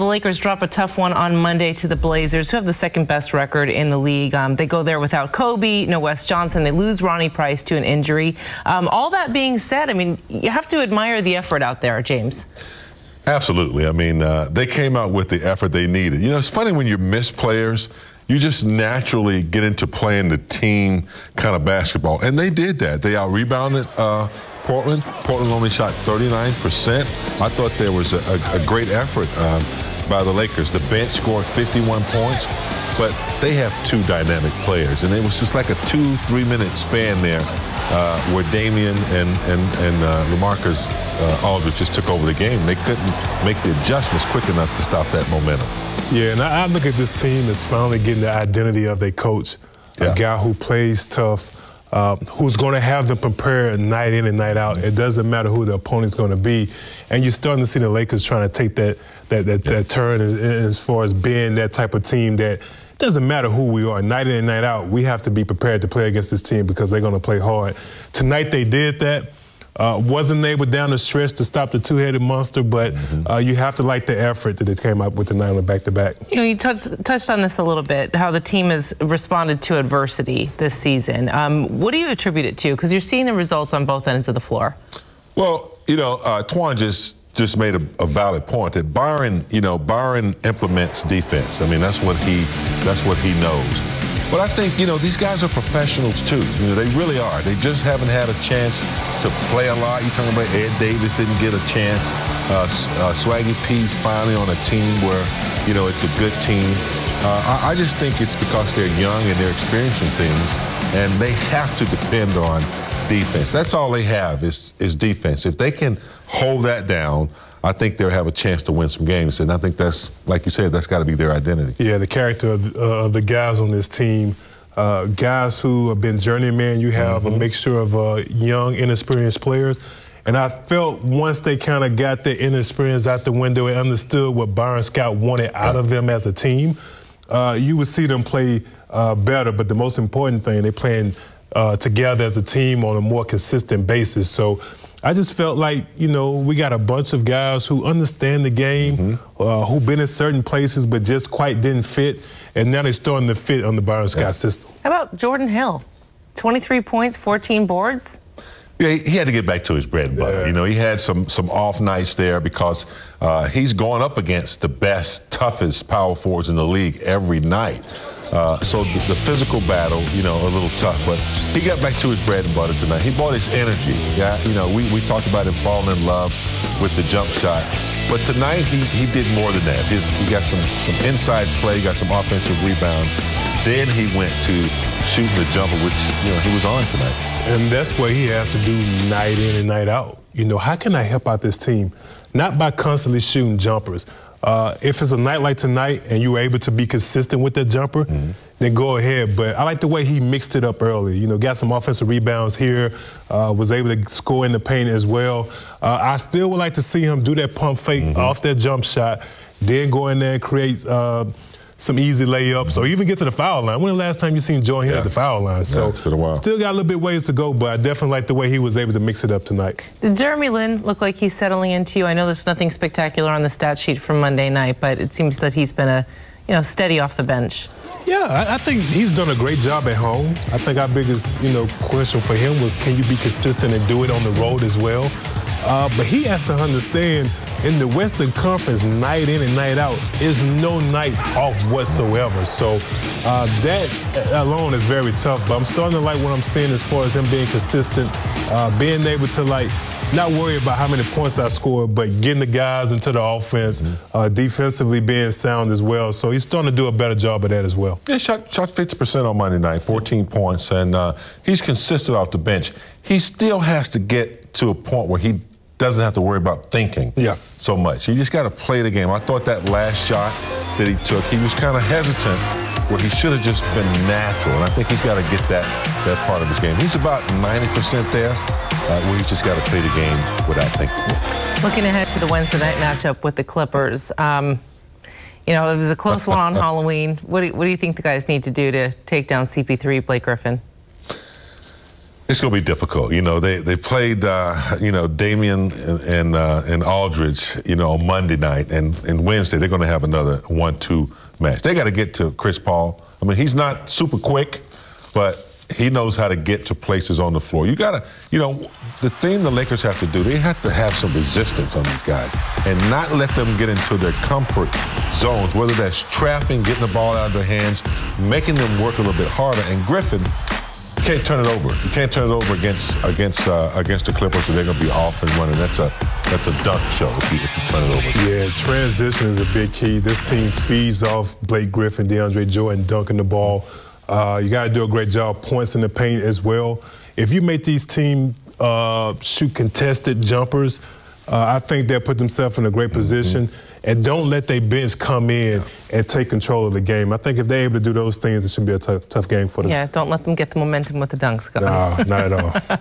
Lakers drop a tough one on Monday to the Blazers, who have the second best record in the league. They go there without Kobe, no Wes Johnson. They lose Ronnie Price to an injury. All that being said, I mean, you have to admire the effort out there, James. Absolutely. I mean, they came out with the effort they needed. You know, it's funny when you miss players, you just naturally get into playing the team kind of basketball. And they did that. They out-rebounded Portland. Portland only shot 39%. I thought there was a great effort by the Lakers. The bench scored 51 points, but they have two dynamic players. And it was just like a 2-3 minute span there where Damian and LaMarcus Aldridge just took over the game. They couldn't make the adjustments quick enough to stop that momentum. Yeah, and I look at this team as finally getting the identity of their coach, a guy who plays tough, who's going to have them prepared night in and night out. It doesn't matter who the opponent's going to be. And you're starting to see the Lakers trying to take that turn as far as being that type of team that it doesn't matter who we are. Night in and night out, we have to be prepared to play against this team because they're going to play hard. Tonight they did that. Wasn't able down the stretch to stop the two-headed monster, but you have to like the effort that they came up with tonight on the back-to-back. You know, you touched on this a little bit, how the team has responded to adversity this season. What do you attribute it to? Because you're seeing the results on both ends of the floor. Well, you know, Twan just made a valid point that Byron implements defense. I mean, that's what he knows. But I think, you know, these guys are professionals, too. You know, they really are. They just haven't had a chance to play a lot. You're talking about Ed Davis didn't get a chance. Swaggy P's finally on a team where, you know, it's a good team. I just think it's because they're young and they're experiencing things, and they have to depend on defense. That's all they have is defense. If they can hold that down, I think they'll have a chance to win some games. And I think that's, like you said, that's got to be their identity. Yeah, the character of the guys on this team, guys who have been journeymen. You have a mixture of young, inexperienced players. And I felt once they kind of got their inexperience out the window and understood what Byron Scott wanted out of them as a team, you would see them play better. But the most important thing, they're playing together as a team on a more consistent basis. So I just felt like, you know, we got a bunch of guys who understand the game, who've been in certain places but just quite didn't fit, and now they're starting to fit on the Byron Scott system. How about Jordan Hill? 23 points, 14 boards? Yeah, he had to get back to his bread and butter. You know, he had some off nights there because he's going up against the best, toughest power forwards in the league every night. So the physical battle, you know, a little tough, but he got back to his bread and butter tonight. He brought his energy. Yeah, you know, we talked about him falling in love with the jump shot, but tonight he did more than that. He got some inside play, got some offensive rebounds. Then he went to shooting the jumper, which, you know, he was on tonight. And that's what he has to do night in and night out. You know, how can I help out this team? Not by constantly shooting jumpers. If it's a night like tonight and you're able to be consistent with that jumper, then go ahead. But I like the way he mixed it up early. You know, got some offensive rebounds here, was able to score in the paint as well. I still would like to see him do that pump fake off that jump shot, then go in there and create some easy layups, or even get to the foul line. When the last time you seen Jordan Hill at the foul line? So it's been a while. Still got a little bit ways to go, but I definitely like the way he was able to mix it up tonight. Did Jeremy Lin look like he's settling into you? I know there's nothing spectacular on the stat sheet from Monday night, but it seems that he's been steady off the bench. Yeah, I think he's done a great job at home. I think our biggest, question for him was, can you be consistent and do it on the road as well? But he has to understand, in the Western Conference, night in and night out, is no nights off whatsoever. So that alone is very tough. But I'm starting to like what I'm seeing as far as him being consistent, being able to, not worry about how many points I scored, but getting the guys into the offense, defensively being sound as well. So he's starting to do a better job of that as well. Yeah, shot 50% on Monday night, 14 points, and he's consistent off the bench. He still has to get to a point where he doesn't have to worry about thinking so much. He just got to play the game. I thought that last shot that he took, he was kind of hesitant, where he should have just been natural. And I think he's got to get that part of his game. He's about 90% there, where he's just got to play the game without thinking. Looking ahead to the Wednesday night matchup with the Clippers, it was a close one on Halloween. What do you think the guys need to do to take down CP3, Blake Griffin? It's going to be difficult. You know, they played, you know, Damian and Aldridge, you know, on Monday night, and Wednesday they're going to have another 1-2 match. They got to get to Chris Paul. I mean, he's not super quick, but he knows how to get to places on the floor. You got to, you know, the thing the Lakers have to do, they have to have some resistance on these guys and not let them get into their comfort zones, whether that's trapping, getting the ball out of their hands, making them work a little bit harder. And Griffin, you can't turn it over. You can't turn it over against the Clippers, so they're going to be off and running. That's a dunk show if you turn it over. Yeah, transition is a big key. This team feeds off Blake Griffin, DeAndre Jordan dunking the ball. You got to do a great job points in the paint as well. If you make these teams shoot contested jumpers, I think they'll put themselves in a great position. And don't let their bench come in and take control of the game. I think if they're able to do those things, it should be a tough game for them. Yeah, don't let them get the momentum with the dunks going. No, not at all.